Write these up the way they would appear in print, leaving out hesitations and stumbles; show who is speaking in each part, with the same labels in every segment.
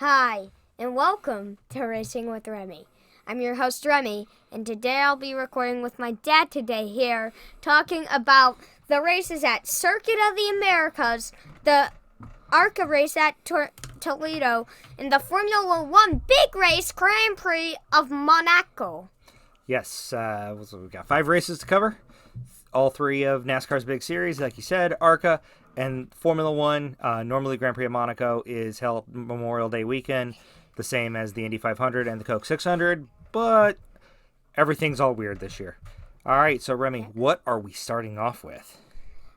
Speaker 1: Hi, and welcome to Racing with Remy. I'm your host, Remy, and today I'll be recording with my dad today here, talking about the races at Circuit of the Americas, the ARCA race at Toledo, and the Formula One big race Grand Prix of Monaco.
Speaker 2: Yes, we've got 5 races to cover. All 3 of NASCAR's big series, like you said, ARCA and Formula One. Normally, Grand Prix of Monaco is held Memorial Day weekend, the same as the Indy 500 and the Coke 600, but everything's all weird this year. All right, so Remy, what are we starting off with?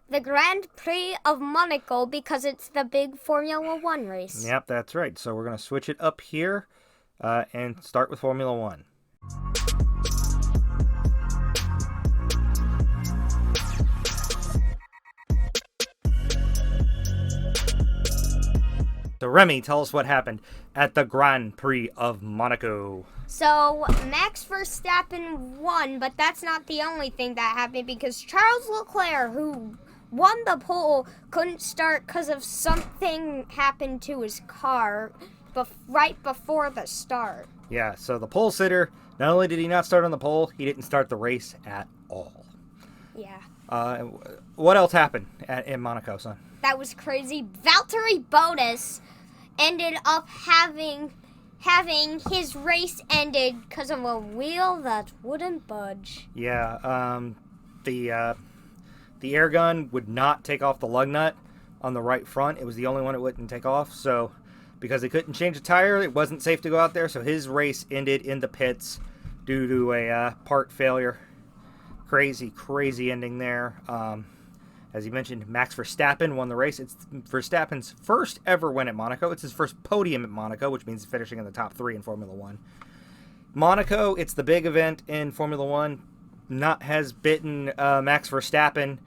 Speaker 1: The Grand Prix of Monaco, because it's the big Formula One race.
Speaker 2: Yep, that's right. So we're going to switch it up here and start with Formula One. So Remy, tell us what happened at the Grand Prix of Monaco.
Speaker 1: So Max Verstappen won, but that's not the only thing that happened because Charles Leclerc, who won the pole, couldn't start because of something happened to his car right before the start.
Speaker 2: Yeah, so the pole sitter, not only did he not start on the pole, he didn't start the race at all.
Speaker 1: Yeah.
Speaker 2: What else happened in Monaco, son?
Speaker 1: That was crazy. Valtteri Bottas ended up having his race ended because of a wheel that wouldn't budge.
Speaker 2: Yeah, the air gun would not take off the lug nut on the right front. It was the only one it wouldn't take off. So because they couldn't change the tire, it wasn't safe to go out there. So his race ended in the pits due to a part failure. Crazy ending there. As you mentioned, Max Verstappen won the race. It's Verstappen's first ever win at Monaco. It's his first podium at Monaco, which means finishing in the top 3 in Formula One. Monaco, it's the big event in Formula One. Has bitten Max Verstappen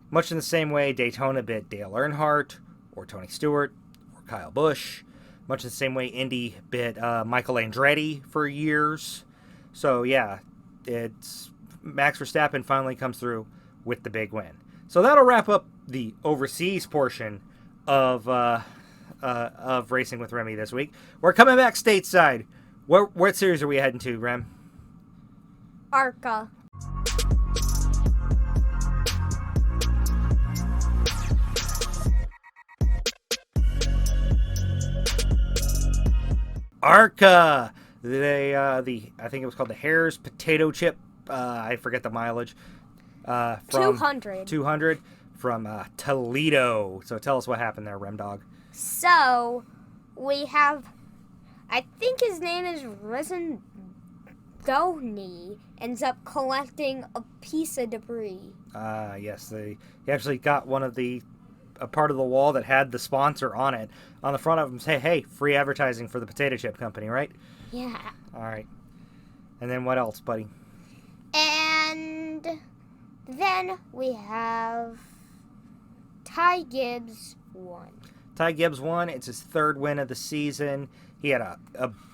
Speaker 2: much in the same way Daytona bit Dale Earnhardt or Tony Stewart or Kyle Busch. Much in the same way Indy bit Michael Andretti for years. So yeah, it's Max Verstappen finally comes through with the big win. So that'll wrap up the overseas portion of Racing with Remy this week. We're coming back stateside. What series are we heading to, Rem?
Speaker 1: ARCA.
Speaker 2: ARCA. I think it was called the Hare's Potato Chip. I forget the mileage. From 200 from Toledo. So tell us what happened there, Remdog.
Speaker 1: So we have, I think his name is Rezendoni, ends up collecting a piece of debris.
Speaker 2: Yes, he actually got a part of the wall that had the sponsor on it. On the front of them, say, hey, free advertising for the potato chip company, right?
Speaker 1: Yeah.
Speaker 2: All right. And then what else, buddy?
Speaker 1: And then we have Ty Gibbs won.
Speaker 2: Ty Gibbs won. It's his 3rd win of the season. He had a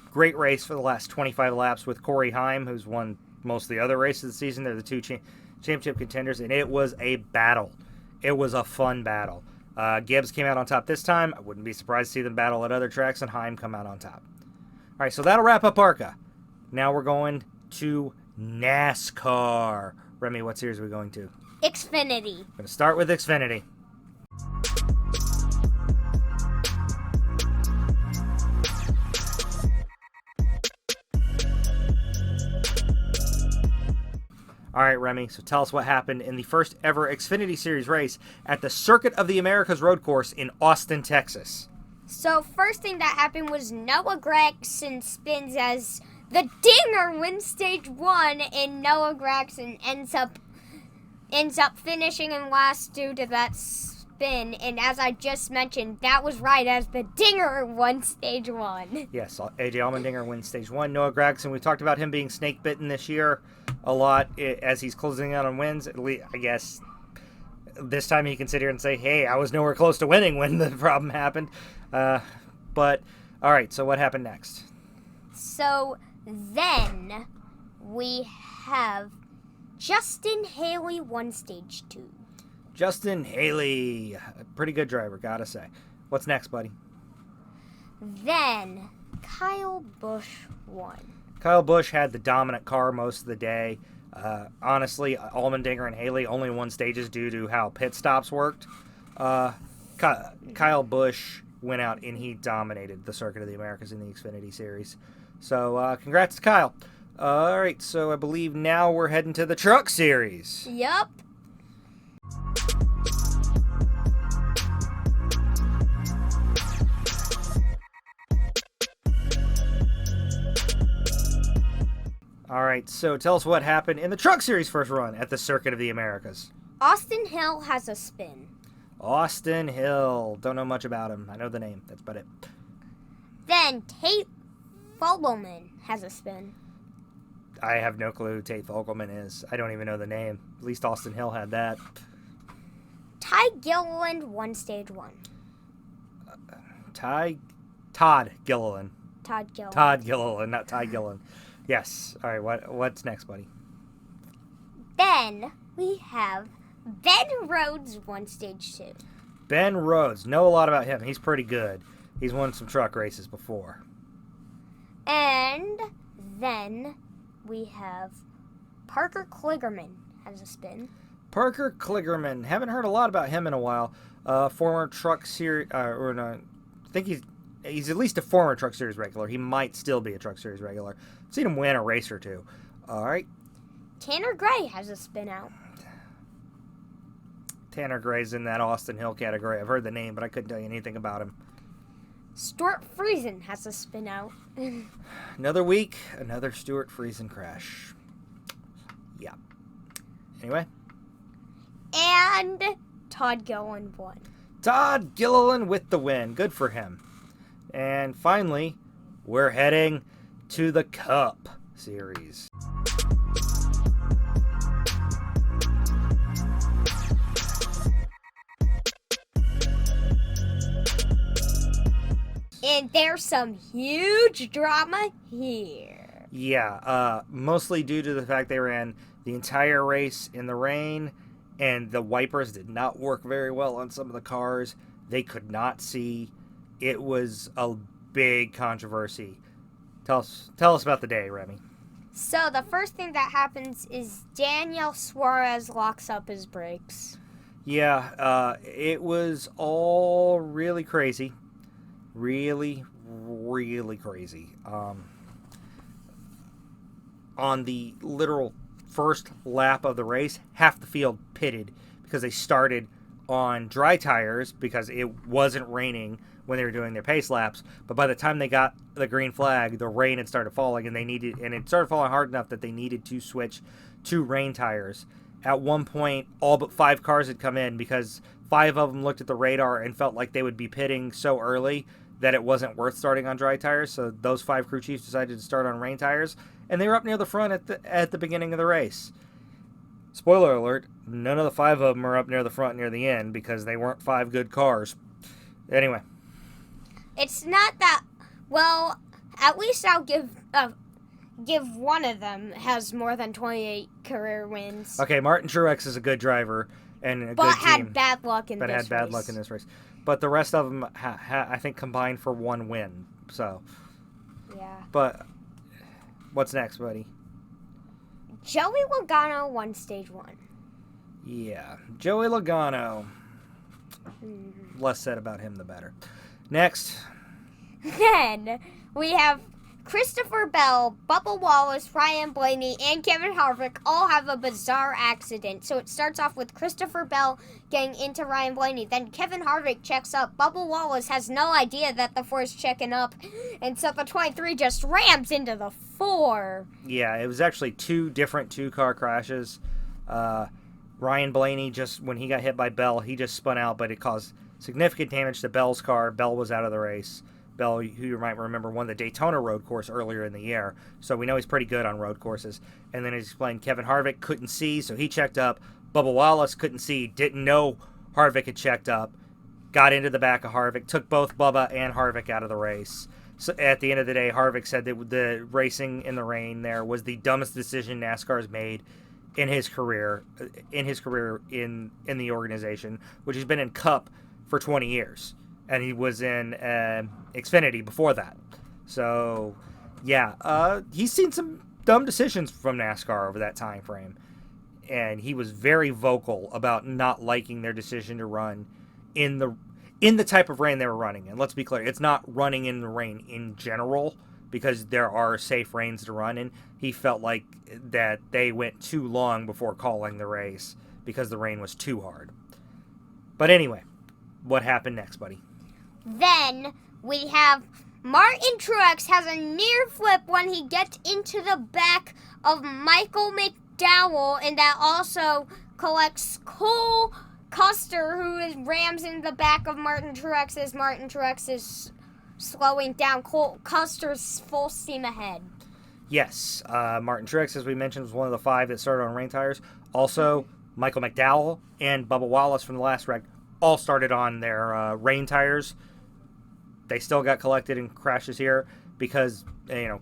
Speaker 2: great race for the last 25 laps with Corey Heim, who's won most of the other races of the season. They're the 2 championship contenders, and it was a battle. It was a fun battle. Gibbs came out on top this time. I wouldn't be surprised to see them battle at other tracks, and Heim come out on top. All right, so that'll wrap up ARCA. Now we're going to NASCAR. Remy, what series are we going to?
Speaker 1: Xfinity.
Speaker 2: We're going to start with Xfinity. All right, Remy, so tell us what happened in the first ever Xfinity Series race at the Circuit of the Americas road course in Austin, Texas.
Speaker 1: So first thing that happened was Noah Gragson spins as the Dinger wins stage 1, and Noah Gragson ends up finishing in last due to that spin. And as I just mentioned, that was right, as the Dinger won stage 1.
Speaker 2: Yes, AJ Allmendinger wins stage 1. Noah Gragson, we talked about him being snake bitten this year a lot as he's closing out on wins. At least, I guess this time he can sit here and say, hey, I was nowhere close to winning when the problem happened. But all right, so what happened next?
Speaker 1: So then we have Justin Haley won stage 2.
Speaker 2: Justin Haley, a pretty good driver, gotta say. What's next, buddy?
Speaker 1: Then Kyle Busch won.
Speaker 2: Kyle Busch had the dominant car most of the day. Honestly, Allmendinger and Haley only won stages due to how pit stops worked. Kyle Busch went out and he dominated the Circuit of the Americas in the Xfinity Series. So, congrats to Kyle. All right, so I believe now we're heading to the Truck Series.
Speaker 1: Yup.
Speaker 2: All right, so tell us what happened in the Truck Series first run at the Circuit of the Americas.
Speaker 1: Austin Hill has a spin.
Speaker 2: Austin Hill. Don't know much about him. I know the name. That's about it.
Speaker 1: Then Tate Fogelman has a spin.
Speaker 2: I have no clue who Tate Fogelman is. I don't even know the name. At least Austin Hill had that.
Speaker 1: Ty Gilliland won stage 1.
Speaker 2: Todd Gilliland.
Speaker 1: Todd Gilliland.
Speaker 2: Todd Gilliland, not Ty Gilliland. Yes. All right, what's next, buddy?
Speaker 1: Then we have Ben Rhodes won stage 2.
Speaker 2: Ben Rhodes. Know a lot about him. He's pretty good. He's won some truck races before.
Speaker 1: And then we have Parker Kligerman has a spin.
Speaker 2: Parker Kligerman. Haven't heard a lot about him in a while. Former Truck Series, I think he's at least a former Truck Series regular. He might still be a Truck Series regular. I've seen him win a race or two. All right. Tanner
Speaker 1: Gray has a spin out.
Speaker 2: Tanner Gray's in that Austin Hill category. I've heard the name, but I couldn't tell you anything about him.
Speaker 1: Stuart Friesen has a spin out.
Speaker 2: Another week, another Stuart Friesen crash. Yeah. Anyway.
Speaker 1: And Todd Gilliland won.
Speaker 2: Todd Gilliland with the win. Good for him. And finally, we're heading to the Cup Series.
Speaker 1: And there's some huge drama here.
Speaker 2: Yeah, mostly due to the fact they ran the entire race in the rain, and the wipers did not work very well on some of the cars. They could not see. It was a big controversy. Tell us about the day, Remy.
Speaker 1: So the first thing that happens is Daniel Suarez locks up his brakes.
Speaker 2: Yeah, it was all really crazy. Really, really crazy. On the literal first lap of the race, half the field pitted because they started on dry tires because it wasn't raining when they were doing their pace laps. But by the time they got the green flag, the rain had started falling, and it started falling hard enough that they needed to switch to rain tires. At one point, all but 5 cars had come in because 5 of them looked at the radar and felt like they would be pitting so early that it wasn't worth starting on dry tires. So those 5 crew chiefs decided to start on rain tires, and they were up near the front at the beginning of the race. Spoiler alert, none of the 5 of them are up near the front near the end because they weren't 5 good cars. Anyway.
Speaker 1: It's not that, well, at least I'll give one of them has more than 28 career wins.
Speaker 2: Okay, Martin Truex is a good driver and a good team.
Speaker 1: But had bad luck in
Speaker 2: this race. But the rest of them, I think, combined for 1 win. So.
Speaker 1: Yeah.
Speaker 2: But what's next, buddy?
Speaker 1: Joey Logano won stage 1.
Speaker 2: Yeah, Joey Logano. Less said about him, the better. Next.
Speaker 1: Then we have Christopher Bell, Bubba Wallace, Ryan Blaney, and Kevin Harvick all have a bizarre accident. So it starts off with Christopher Bell getting into Ryan Blaney. Then Kevin Harvick checks up. Bubba Wallace has no idea that the 4 is checking up. And so the 23 just rams into the 4.
Speaker 2: Yeah, it was actually 2 different 2-car crashes. Ryan Blaney, just when he got hit by Bell, he just spun out, but it caused significant damage to Bell's car. Bell was out of the race. Bell, who you might remember, won the Daytona road course earlier in the year, so we know he's pretty good on road courses. And then as explained, Kevin Harvick couldn't see, so he checked up. Bubba Wallace couldn't see, didn't know Harvick had checked up, got into the back of Harvick, took both Bubba and Harvick out of the race. So at the end of the day, Harvick said that the racing in the rain there was the dumbest decision NASCAR's made in his career in the organization, which has been in Cup for 20 years. and he was in Xfinity before that. So, yeah, he's seen some dumb decisions from NASCAR over that time frame, and he was very vocal about not liking their decision to run in the type of rain they were running. And let's be clear, it's not running in the rain in general, because there are safe rains to run in. He felt like that they went too long before calling the race because the rain was too hard. But anyway, what happened next, buddy?
Speaker 1: Then we have Martin Truex has a near flip when he gets into the back of Michael McDowell, and that also collects Cole Custer, who rams in the back of Martin Truex as Martin Truex is slowing down. Cole Custer's full steam ahead.
Speaker 2: Yes, Martin Truex, as we mentioned, was one of the 5 that started on rain tires. Also, Michael McDowell and Bubba Wallace from the last wreck all started on their rain tires. They still got collected in crashes here because, Michael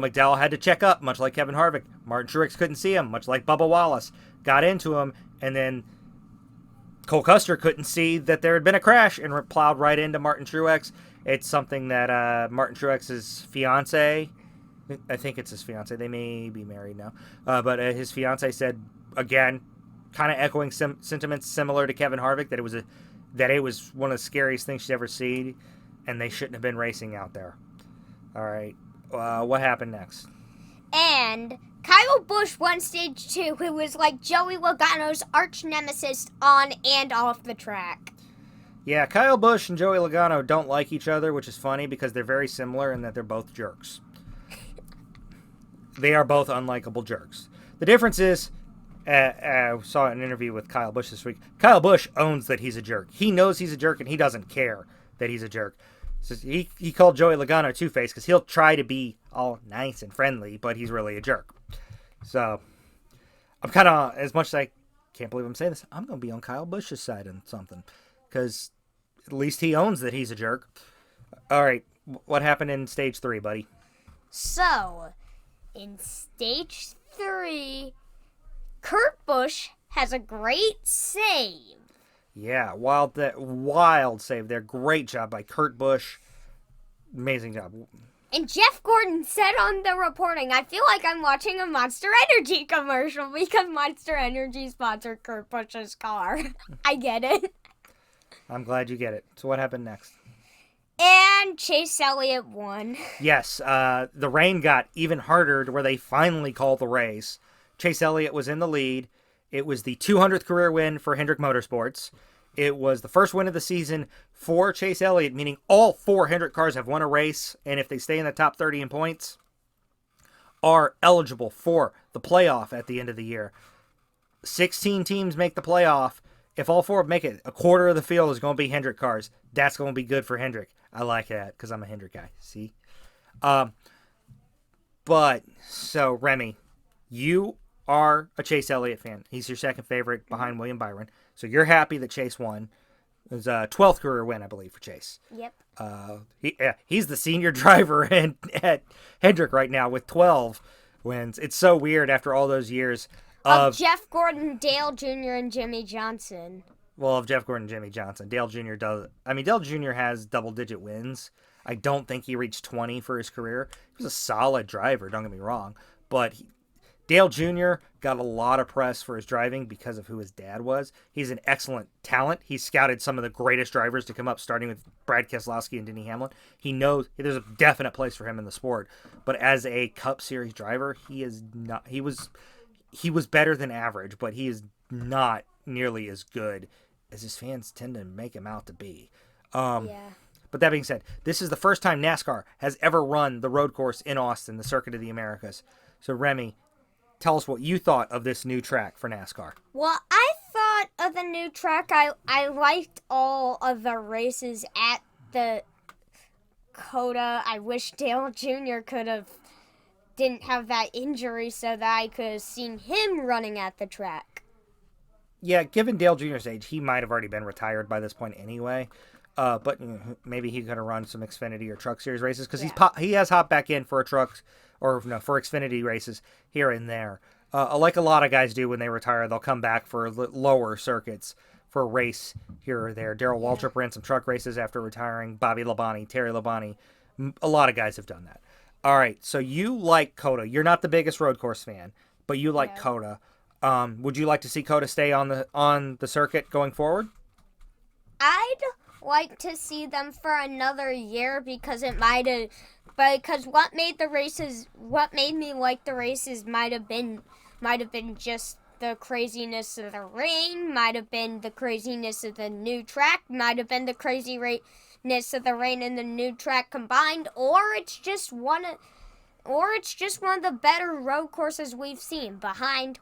Speaker 2: McDowell had to check up, much like Kevin Harvick. Martin Truex couldn't see him, much like Bubba Wallace. Got into him, and then Cole Custer couldn't see that there had been a crash and plowed right into Martin Truex. It's something that Martin Truex's fiance, I think it's his fiance, they may be married now, but his fiance said, again, kind of echoing sentiments similar to Kevin Harvick, that it was one of the scariest things she's ever seen, and they shouldn't have been racing out there. All right, what happened next?
Speaker 1: And Kyle Busch won stage 2, who was like Joey Logano's arch nemesis on and off the track.
Speaker 2: Yeah, Kyle Busch and Joey Logano don't like each other, which is funny because they're very similar in that they're both jerks. They are both unlikable jerks. The difference is, I saw an interview with Kyle Busch this week. Kyle Busch owns that he's a jerk. He knows he's a jerk, and he doesn't care that he's a jerk. So he called Joey Logano Two-Face because he'll try to be all nice and friendly, but he's really a jerk. So I'm kind of, as much as I can't believe I'm saying this, I'm going to be on Kyle Busch's side on something, because at least he owns that he's a jerk. All right, what happened in stage 3, buddy?
Speaker 1: So, in stage 3, Kurt Busch has a great save.
Speaker 2: Yeah, wild save there. Great job by Kurt Busch. Amazing job.
Speaker 1: And Jeff Gordon said on the reporting, I feel like I'm watching a Monster Energy commercial because Monster Energy sponsored Kurt Busch's car. I get it.
Speaker 2: I'm glad you get it. So what happened next?
Speaker 1: And Chase Elliott won.
Speaker 2: Yes, the rain got even harder to where they finally called the race. Chase Elliott was in the lead. It was the 200th career win for Hendrick Motorsports. It was the first win of the season for Chase Elliott, meaning all 4 Hendrick cars have won a race, and if they stay in the top 30 in points, are eligible for the playoff at the end of the year. 16 teams make the playoff. If all 4 make it, a quarter of the field is going to be Hendrick cars. That's going to be good for Hendrick. I like that because I'm a Hendrick guy. See? But, so, Remy, you are a Chase Elliott fan. He's your second favorite behind William Byron. So you're happy that Chase won. It was a 12th career win, I believe, for Chase.
Speaker 1: Yep.
Speaker 2: He's the senior driver at Hendrick right now with 12 wins. It's so weird after all those years
Speaker 1: of Jeff Gordon, Dale Jr., and Jimmy Johnson.
Speaker 2: Well, of Jeff Gordon and Jimmy Johnson. Dale Jr. does. I mean, Dale Jr. has double-digit wins. I don't think he reached 20 for his career. He was a solid driver, don't get me wrong. But Dale Jr. got a lot of press for his driving because of who his dad was. He's an excellent talent. He scouted some of the greatest drivers to come up, starting with Brad Keselowski and Denny Hamlin. He knows there's a definite place for him in the sport. But as a Cup Series driver, he is not. He was better than average, but he is not nearly as good as his fans tend to make him out to be.
Speaker 1: Yeah.
Speaker 2: But that being said, this is the first time NASCAR has ever run the road course in Austin, the Circuit of the Americas. So, Remy, tell us what you thought of this new track for NASCAR.
Speaker 1: Well, I thought of the new track. I liked all of the races at the COTA. I wish Dale Jr. didn't have that injury so that I could have seen him running at the track.
Speaker 2: Yeah, given Dale Jr.'s age, he might have already been retired by this point anyway. But maybe he could have run some Xfinity or Truck Series races because he has hopped back in for for Xfinity races here and there. Like a lot of guys do when they retire, they'll come back for lower circuits for a race here or there. Darrell Waltrip ran some truck races after retiring. Bobby Labonte, Terry Labonte. A lot of guys have done that. All right, so you like COTA. You're not the biggest road course fan, but you like COTA. Would you like to see COTA stay on the circuit going forward?
Speaker 1: I'd like to see them for another year because what made me like the races might have been just the craziness of the rain, might have been the craziness of the new track, might have been the craziness of the rain and the new track combined, or it's just one of the better road courses we've seen behind,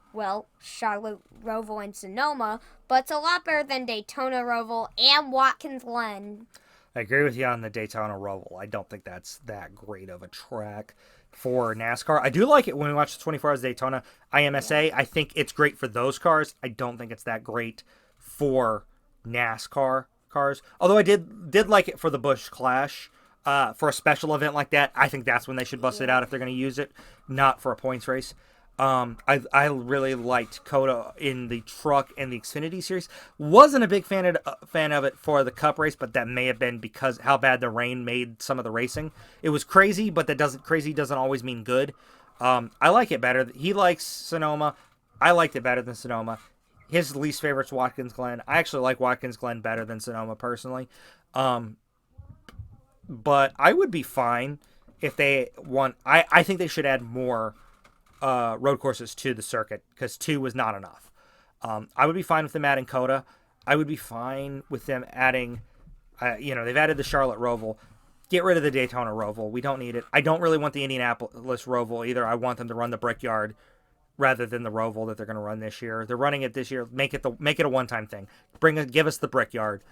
Speaker 1: Charlotte Roval and Sonoma, but it's a lot better than Daytona Roval and Watkins Glen.
Speaker 2: I agree with you on the Daytona Roval. I don't think that's that great of a track for NASCAR. I do like it when we watch the 24 Hours Daytona IMSA. I think it's great for those cars. I don't think it's that great for NASCAR cars. Although I did like it for the Busch Clash. For a special event like that, I think that's when they should bust it out if they're going to use it, not for a points race. I really liked COTA in the truck and the Xfinity series. Wasn't a big fan of it for the Cup race, but that may have been because how bad the rain made some of the racing. It was crazy, but crazy doesn't always mean good. I like it better. He likes Sonoma. I liked it better than Sonoma. His least favorite's Watkins Glen. I actually like Watkins Glen better than Sonoma personally. But I would be fine if they want. I think they should add more road courses to the circuit because 2 was not enough. I would be fine with them adding COTA. I would be fine with them adding, they've added the Charlotte Roval. Get rid of the Daytona Roval. We don't need it. I don't really want the Indianapolis Roval either. I want them to run the Brickyard rather than the Roval that they're going to run this year. They're running it this year. Make it a one-time thing. Give us the Brickyard.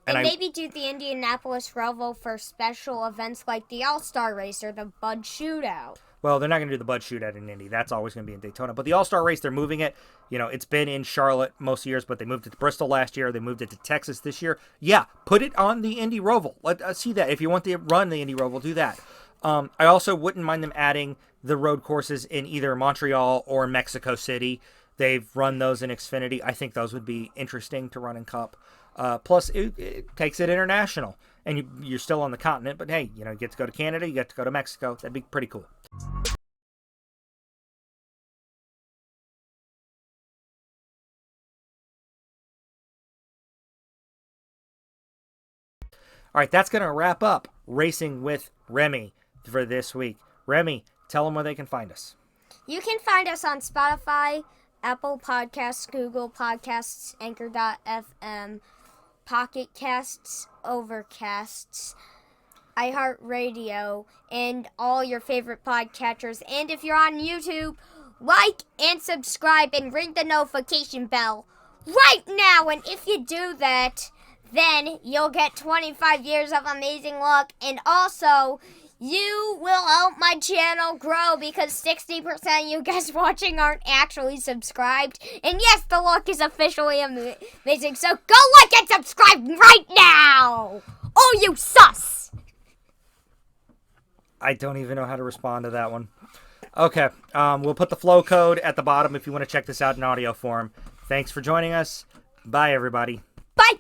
Speaker 1: And maybe do the Indianapolis Roval for special events like the All-Star Race or the Bud Shootout.
Speaker 2: Well, they're not going to do the Bud Shootout in Indy. That's always going to be in Daytona. But the All-Star Race, they're moving it. It's been in Charlotte most years, but they moved it to Bristol last year. They moved it to Texas this year. Yeah, put it on the Indy Roval. Let's see that. If you want to run the Indy Roval, do that. I also wouldn't mind them adding the road courses in either Montreal or Mexico City. They've run those in Xfinity. I think those would be interesting to run in Cup. Plus, it takes it international. And you're still on the continent, but hey, you get to go to Canada, you get to go to Mexico. That'd be pretty cool. All right, that's going to wrap up Racing with Remy for this week. Remy, tell them where they can find us.
Speaker 1: You can find us on Spotify, Apple Podcasts, Google Podcasts, Anchor.fm, Pocket Casts, Overcasts, iHeartRadio, and all your favorite podcatchers. And if you're on YouTube, like and subscribe and ring the notification bell right now. And if you do that, then you'll get 25 years of amazing luck. And also, you will help my channel grow because 60% of you guys watching aren't actually subscribed. And yes, the luck is officially amazing. So go like and subscribe right now. Oh, you sus.
Speaker 2: I don't even know how to respond to that one. Okay, we'll put the flow code at the bottom if you want to check this out in audio form. Thanks for joining us. Bye, everybody.
Speaker 1: Bye.